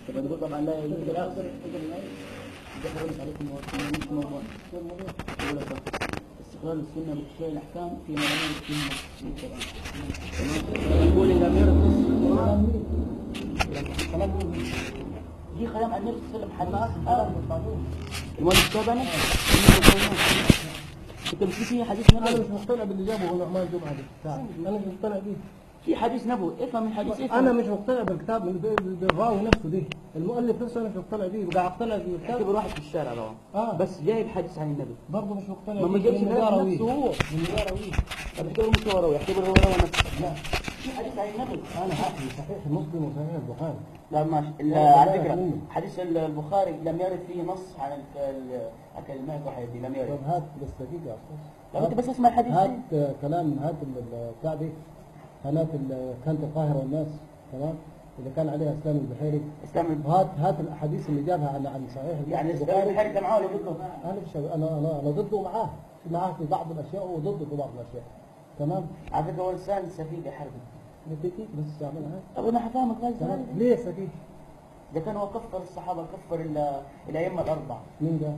بتقول طبعا لا يجوز الاخر يجب عليكم موضوع استقلال السنه بتشريع الاحكام في مضامين السنه. يقول اذا مرض دي كلام عن النبي صلى الله عليه وسلم حديث المؤلف انت مش في حديث نبوي. انا مش مقتنع باللي جابه نعمان الجمعه دي. انا مش مقتنع بيه. في حديث نبوي افهم من حديث افهم. انا مش مقتنع بالكتاب بالراوي نفسه دي المؤلف نفسه انا مش مقتنع بيه. بقى اقتنع بالكتاب اعتبر واحد في الشارع طبعا بس جايب حديث عن النبي برضه مش مقتنع ما جابش نفسه هو من راوي. طب اعتبره مش هو راوي اعتبره هو راوي نفسه. لا في حديث عن النبي انا هحكي صحيح مسلم وصحيح البخاري. لا ماشي على فكره حديث البخاري لم يرد فيه نص عن الكلمات وحيدي لم يرد. طب هات بس دقيقه يا استاذ. طب انت بس اسمع الحديث. هات كلام هات بتاع دي قناه كانت القاهره والناس تمام اللي كان عليها اسلام البحيري. هات الاحاديث اللي جابها عن صحيح يعني اسلام البحيري ده معاه ولا ضده؟ انا ضده معاه في بعض الاشياء وضده في بعض الاشياء. تمام. على فكره هو لسان سفيك يا حربي. دقيقة بس اعملها. طب انا هفهمك غير ليه سفيك؟ ده كان هو كفر الصحابه كفر الائمه الاربعه. مين ده؟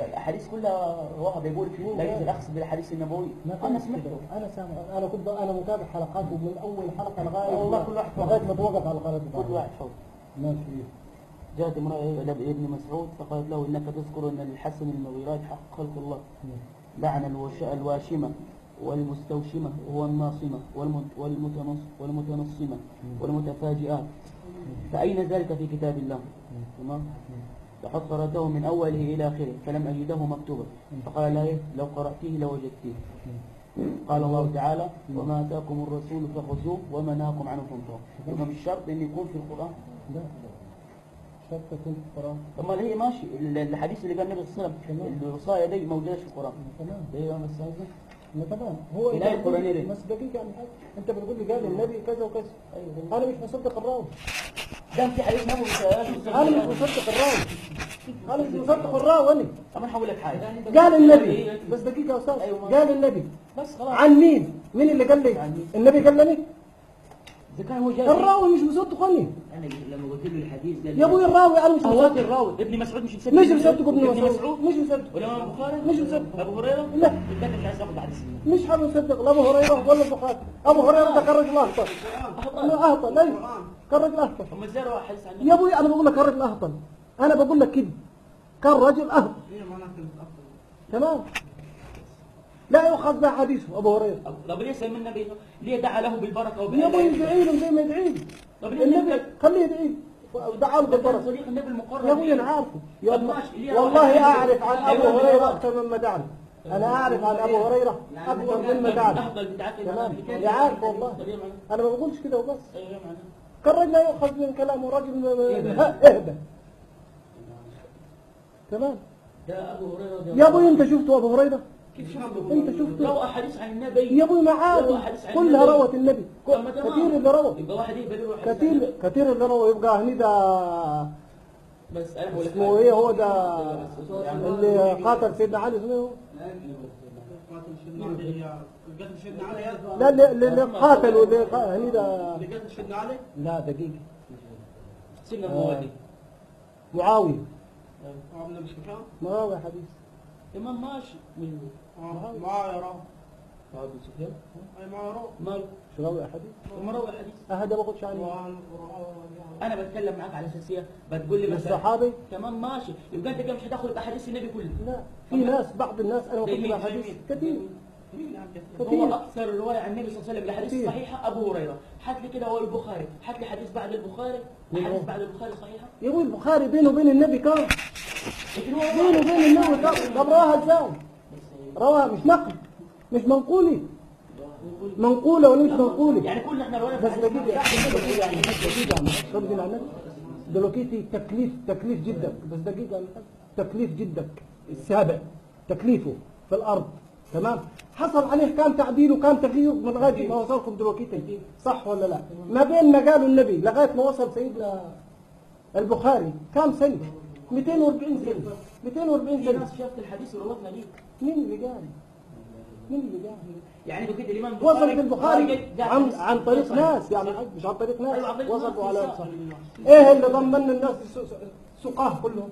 الاحاديث كلها رواها بيقول لا يجوز الاخذ بالحديث النبوي. انا سمعته انا سامع انا متابع حلقاته من اول حلقه لغايه والله كل واحد لغايه ما توقف على القناه. كل واحد حر. ماشي. جاءت امراه الى ابن مسعود فقالت له انك تذكر ان للحسن المغيرات حق خلق الله. لعن الواشمه والمستوشمه والناصمه والمتنصمه والمتفاجئات. فاين ذلك في كتاب الله؟ تمام. لقد قرأته من أوله إلى آخره فلم أجده مكتوبا فقال لا لو قرأتيه لوجدتيه. قال الله تعالى وما آتاكم الرسول فخذوه وما نهاكم عنه فانتهوا. يبقى مش شرط إن يكون في القرآن. لا شرط يكون في القرآن. طب ما هي ماشي الحديث اللي قال النبي صلى الله عليه وسلم الوصايا دي موجودة في القرآن. تمام. ده بس عايزه تمام. هو الآية القرآنية بس دقيقة يعني حاجة أنت بتقول لي قال النبي كذا وكذا. أيوه. أنا مش مصدق الراوي. ده في حديث نبوي أنا مش مصدق الراوي. أنا مش مصدق الراوي أنا. طب أنا هقول لك حاجة. قال النبي بس دقيقة يا أستاذ. أيوه. قال النبي بس خلاص. عن مين؟ مين اللي قال لي؟ النبي قال لي؟ إذا كان هو جاي الراوي مش مصدقني. أنا لما قلت له الحديث ده يا أبوي الراوي أنا مش مصدق الراوي. ابن مسعود مش مصدق. مش مصدق ابن مسعود. مش مصدق. ولا البخاري مش مصدق. أبو هريرة لا. يبقى أنت مش عايز تاخد حديث مش حابب أصدق لا أبو هريرة ولا البخاري. أبو هريرة ده كان رجل أهطل. أهطل أيوه كان رجل أهطل. هم إزاي رواه حديث عن يا أبوي أنا بقول لك كان رجل أهطل. أنا بقول لك كده كان رجل أهطل. تمام. لا يؤخذ به حديثه أبو هريرة. طب ليه سمى النبي ليه دعا له بالبركة يا أبوي يدعي له زي ما يدعي له. طب النبي خليه يدعي ودعا له بالبركة. صديق النبي المقرب يا أبوي أنا عارفه. والله أعرف عن أبو هريرة أكثر مما تعرف. أنا أعرف عن أبو هريرة أكثر مما تعرف. تمام. يا عارف والله. أنا ما بقولش كده وبس. كان رجل لا يؤخذ من كلامه رجل اهدى. تمام. ده أبو هريرة. يا أبوي أنت شفته أبو هريرة؟ كيف شفته؟ أنت شفته؟ روى أحاديث عن النبي. يا أبوي معاه كلها روت النبي. كثير اللي روى. يبقى واحد يبقى كثير اللي روى يبقى هني ده بس أنا بقول لك اسمه إيه هو ده اللي قاتل سيدنا علي اسمه هو؟ لا اللي قاتل واللي هني ده اللي قتل سيدنا علي؟ لا دقيقة سيدنا موادي معاوية. ابن ابي سفيان؟ معاوية حديث. إمام ماشي من معاوية راوي. أبو سفيان. أي معاوية راوي. مال شو راوي حديث؟ ما روى الحديث. هذا بقولش عنه. أنا بتكلم معاك على أساسية بتقول لي مثلا الصحابي. تمام ماشي يبقى أنت كده مش هتاخد بأحاديث النبي كله. لا في ناس بعض الناس أنا بقول لها حديث كثير. هو أكثر رواية عن النبي صلى الله عليه وسلم الأحاديث الصحيحة أبو هريرة. هات لي كده هو البخاري هات لي حديث بعد البخاري حديث بعد البخاري صحيحة. يا ابوي البخاري بينه وبين النبي كام؟ بينه وبين النبي كام؟ طب رواها ازاي؟ رواها مش نقل مش منقولي. منقولة ولا مش منقولة؟ يعني كل احنا رواية بس دقيقة يعني دقيقة يعني دلوقتي تكليف جدك بس دقيقة تكليف جدك السابع تكليفه في الأرض تمام حصل عليه كان تعديل وكان تغيير من لغاية ما وصلكم دلوقتي صح ولا لا؟ ما بين ما قالوا النبي لغاية ما وصل سيدنا البخاري كم سنة؟ 240 سنة 240 في سنة. ناس شافت الحديث وروتنا ليك. مين اللي قال؟ مين اللي جاء؟ يعني كده الإمام وصلت البخاري جاء عن حديث- عن طريق ناس، يعني مش عن طريق ناس، أيوة، عن طريق وصلوا ناس على نساء. ايه اللي ضمن الناس سقاه كلهم؟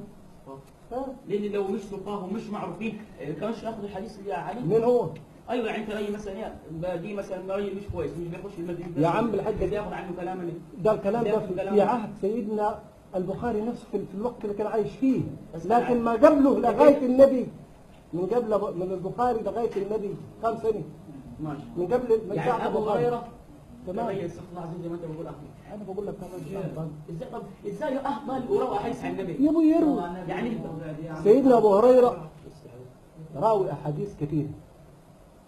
ها؟ لأن لو مش سقاهم مش معروفين كانش ياخذوا الحديث اللي عليه. مين هو؟ ايوه يعني انت راجل مثلا دي مثلا راجل مش كويس مش بيخش المسجد يا عم الحاج بياخذ عنه كلام ده الكلام ده بياخذ في عهد سيدنا البخاري نفسه في الوقت اللي كان عايش فيه، بس لكن ما قبله لغايه النبي، من قبل من البخاري لغايه النبي كم سنه؟ ماشي من قبل من يعني ساعه ابو البخاري. هريره تمام. تمام استغفر الله العظيم زي ما انت بتقول اخي انا بقول لك تمام. ازاي طب ازاي اهبل وروى حديث عن النبي يا ابو يروي يعني سيدنا ابو هريره راوي احاديث كثير.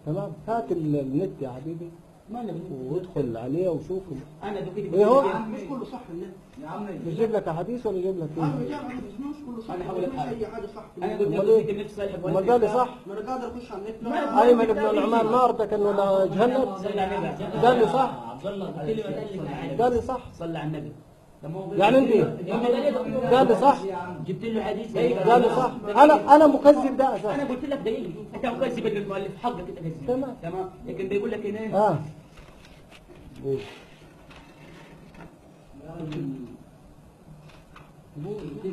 تمام. هات النت يا حبيبي ما انا وادخل عليه وشوف انا دكتور إيه هو؟ مش كله صح النت يا عمي. يجيب لك احاديث ولا يجيب لك عم ايه؟ يا عمي مش كله صح. أنا هقول لك مش حاجة. اي حاجه صح. انا قلت أمال لك إيه؟ النبي صالح امال قال لي صح؟ ما انا قادر اخش على النت. ما- ايمن بن نعمان نار ده كان ولا جهنم؟ صلى على النبي قال لي صح؟ عبد الله قلت لي ما تقلق قال لي صح؟ صلى على النبي يعني انت قال لي صح؟ جبت له حديث قال لي صح؟ انا مكذب ده اساسا. انا قلت لك دليل انت مكذب ان المؤلف حقك انت كذب تمام. تمام لكن بيقول لك هنا اه جبت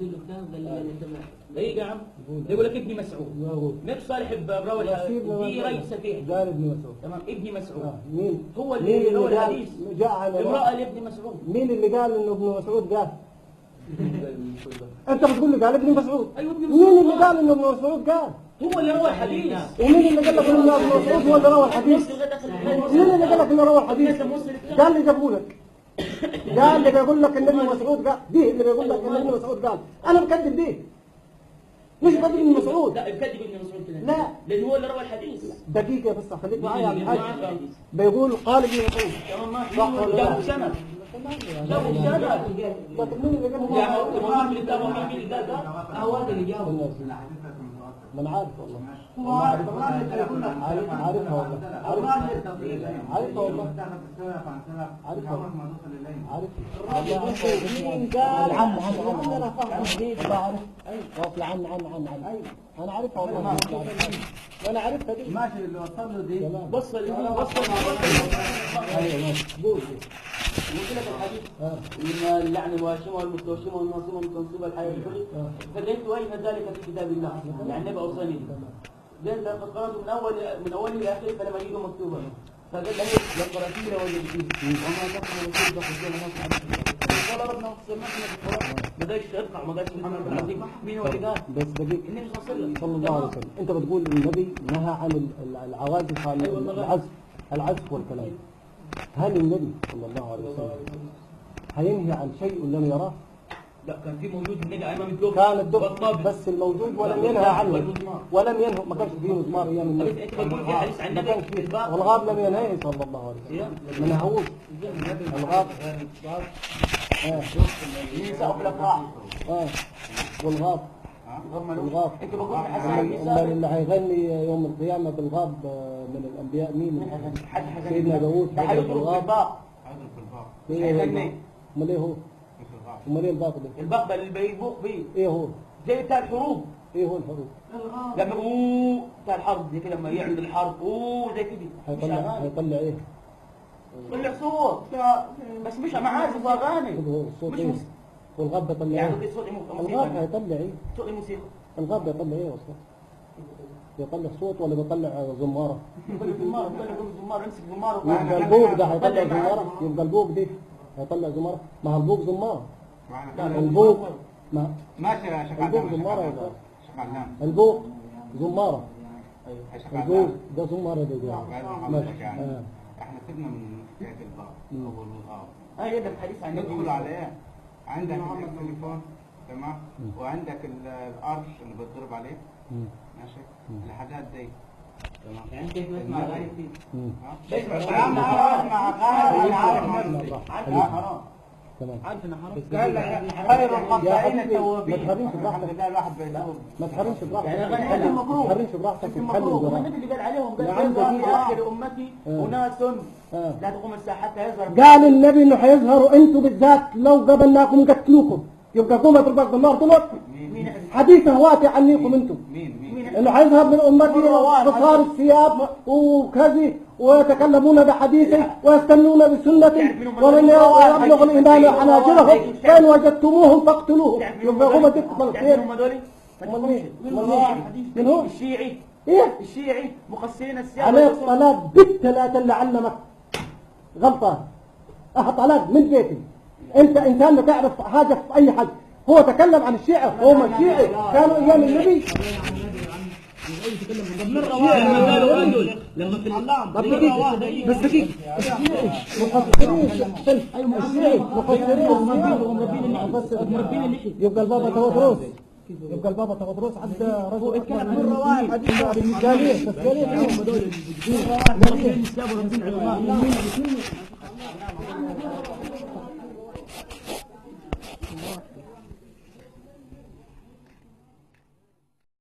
له كتاب قال لي انت دقيقه يا عم يقول لك ابن مسعود نفس صالح الراوي دي رئيس فيه قال ابن مسعود. تمام ابن مسعود مين؟ هو مين اللي روى اللي الحديث قال جاء عن امراه لابن مسعود مين اللي قال انه ابن مسعود قال؟ انت بتقول لي قال ابن مسعود. ايوه ابن مين مسعود اللي قال انه ابن مسعود قال؟ هو اللي روى الحديث ومين اللي قال لك انه ابن مسعود هو اللي روى الحديث؟ مين اللي قال لك انه روى الحديث؟ قال لي جابوا لك. قال اللي بيقول لك ان ابن مسعود قال، دي اللي بيقول لك ان ابن مسعود قال، انا مكذب دي. مش بكذب ابن مسعود. لا بكذب ابن مسعود كده لا. لان هو اللي روى الحديث دقيقة بس خليك معايا مين على اللي الحاج. روى الحديث؟ بيقول قال ابن مسعود. تمام ماشي صح ولا لا؟ جابوا سند جابوا سند لكن مين اللي قال يا موجود في الكتاب مين اللي قال ده هو هذا اللي جابه ما انا عارف والله. هو عارفها والله. عارفها والله. عارفها والله. عارفها عم انا فاهم والله عارف. ايوه عم انا عارفها والله. انا عارفها دي. ماشي اللي وصل له دي. وصل ايوه ماشي. قول قلت لك الحديث ان اللعن الواشمه والمستوشمه والناصبه والمنصوبه الحياه الكل فجئت اين ذلك في كتاب الله يعني النبي اوصاني قال لقد قرات من اول الى اخره فلم اجده مكتوبا فقال له لو قراتيه لوجدتيه وما تقرا وتوضح الدين قال ربنا سمعنا بالقران ما قالش اقرا ما قالش محمد بن عبد مين هو اللي قال؟ بس دقيقة. النبي صلى الله عليه وسلم صلى الله عليه وسلم. انت بتقول النبي نهى عن العوازف عن العزف والكلام. هل النبي صلى الله عليه وسلم هينهي عن شيء لم يراه؟ لا كان في موجود النبي امام الدب كان الدب بس الموجود ولم ينهى عنه. ولم ينهى، ما كانش فيه مزمار ايام النبي. انت بتقول في حديث عن ما النبي كانش فيه. والغاب لم ينهي صلى الله عليه وسلم. ما نهوش. الغاب النساء في الافراح والغاب الغاب. انت بقول في حسن امال النساء اللي هيغني يوم القيامة بالغاب من الانبياء مين؟ سيدنا داوود ده هيضرب بالغاب. الباق هيغني. امال ايه هو؟ امال ايه الباق ده؟ الباق ده اللي بيبوق بيه ايه هو؟ زي بتاع الحروب ايه هو الحروب؟ لما اوه بتاع الحرب زي كده لما يعمل الحرب اوه زي كده هيطلع ايه؟ طلع صوت بس مش معازف واغاني هو الصوت مش ايه؟ موسيقى والغاب بيطلع يعني ايه؟ صوت الغاب موسيقى هيطلع ايه؟ صوت الموسيقى الغاب بيطلع ايه اصلا؟ بيطلع صوت ولا بيطلع زمارة؟ يقول زمار امسك زمار يبقى البوق ده هيطلع زمارة؟ يبقى البوق ده هيطلع زمارة؟ ما هو البوق زمارة. البوق ما ماشي يا شيخ البوق علام. زمارة يا شيخ علام. البوق زمارة. يا شيخ البوق علام. ده زمارة ده ماشي. احنا سيبنا من حكايه الباب او الغاب. يبقى الحديث عن النبي ندخل على ايه؟ عندك التليفون تمام وعندك الارش اللي بتضرب عليه ماشي الحاجات دي تمام يعني انت تسمع اغاني كتير اسمع انا عارف نفسي حرام تمام. عارف ان حرام قال لك خير يا الخطائين حبيبي ما التوابين تحرمش براحتك. ده الواحد بيتوب ما تحرمش براحتك. يعني أغاني ما مبروك. تحرمش براحتك وتحلل هو براحتك. النبي اللي قال عليهم قال يا عم يظهر في دقيقة. اخر امتي اناس لا تقوم الساعه حتى يظهر قال النبي انه حيظهروا انتوا بالذات لو قبلناكم قتلوكم. يبقى قومة البعض النار طلعت. مين حديثه واتي عنيكم انتم مين انه حيذهب من امتي قصار الثياب وكذا ويتكلمون بحديثه ويستنون بسنته ومن يبلغ الايمان حناجرهم فان وجدتموهم فاقتلوهم يبقى هم ديك فلسطين. من هو؟ الشيعي ايه؟ الشيعي مقصرين الثياب عليه طلاق بالثلاثه اللي علمك غلطان. طلاق من بيتي. انت انسان بتعرف حاجه في اي حاجه. هو تكلم عن الشيعة، هم الشيعي كانوا ايام النبي. لما في الإعلام بس دقيقة مفسرين الشيعي مفسرين يبقى البابا تودروس يبقى البابا تودروس عند رجل كان من رواية بالمثالية